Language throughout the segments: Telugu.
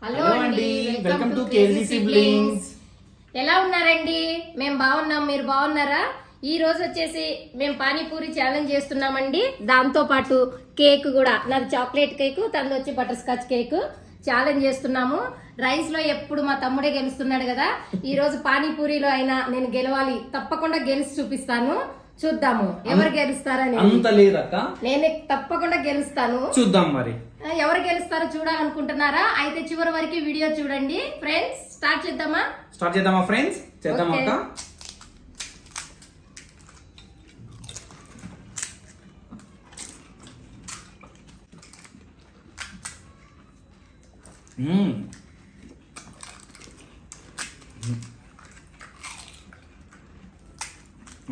హలో అండి, వెల్కమ్ టు కేజీ సిబ్లింగ్స్. ఎలా ఉన్నారండి? మేము బాగున్నాం, మీరు బాగున్నారా? ఈ రోజు వచ్చేసి మేము పానీపూరి ఛాలెంజ్ చేస్తున్నామండి. దాంతో పాటు కేక్ కూడా, నాది చాక్లెట్ కేక్, తనది వచ్చి బటర్ స్కాచ్ కేక్ ఛాలెంజ్ చేస్తున్నాము. రైస్ లో ఎప్పుడు మా తమ్ముడే గెలుస్తున్నాడు కదా, ఈ రోజు పానీపూరిలో అయినా నేను గెలవాలి, తప్పకుండా గెలిచి చూపిస్తాను. చూద్దాము ఎవరు గెలుస్తారని. అంత లేదక్క, నేను తప్పకుండా గెలుస్తాను. చూద్దాం మరి ఎవరు గెలుస్తారో చూడాలనుకుంటున్నారా? అయితే చివరి వరకు వీడియో చూడండి ఫ్రెండ్స్. స్టార్ట్ చేద్దామా ఫ్రెండ్స్? చేద్దామా అక్క?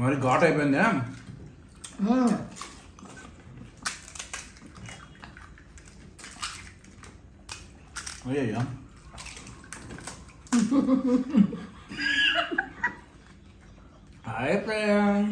మరి ఘాట్ అయిపోయిందా? అయ్యయ్యా, హాయ్ ఫ్రెండ్.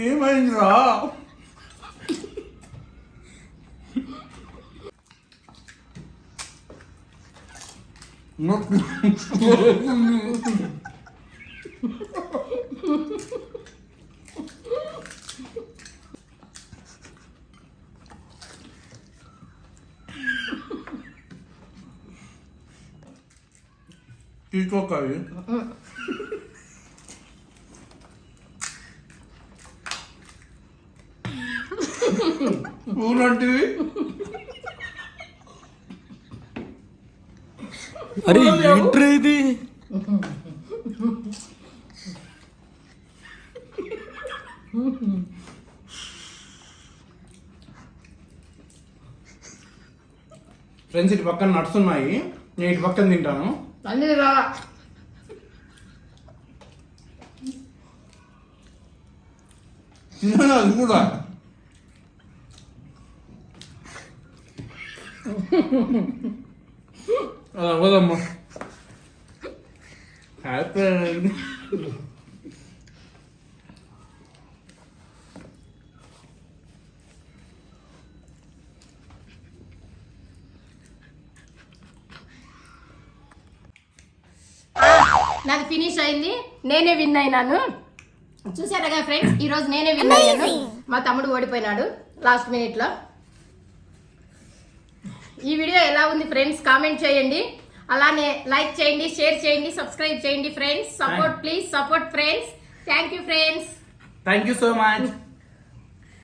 ఏమైందిరా? తీసుకోకాయి ఊరంటివి. అరే ఏంట్రా ఇది? ఫ్రెండ్స్, ఇటు పక్కన నట్స్ ఉన్నాయి, నేను ఇటు పక్కన తింటాను. అన్ని అది కూడా అవ్వదమ్మా. హ్యాపీ నాది ఫినిష్ అయింది, నేనే విన్ అయినాను. చూసారుగా ఫ్రెండ్స్, ఈ రోజు నేనే విన్ అయ్యాను. మా తమ్ముడు ఓడిపోయినాడు లాస్ట్ మినిట్ లో. ఈ వీడియో ఎలా ఉంది ఫ్రెండ్స్ కామెంట్ చేయండి, అలానే లైక్ చేయండి, షేర్ చేయండి, సబ్స్క్రైబ్ చేయండి friends. Support please support friends. Thank you friends. Thank you so much.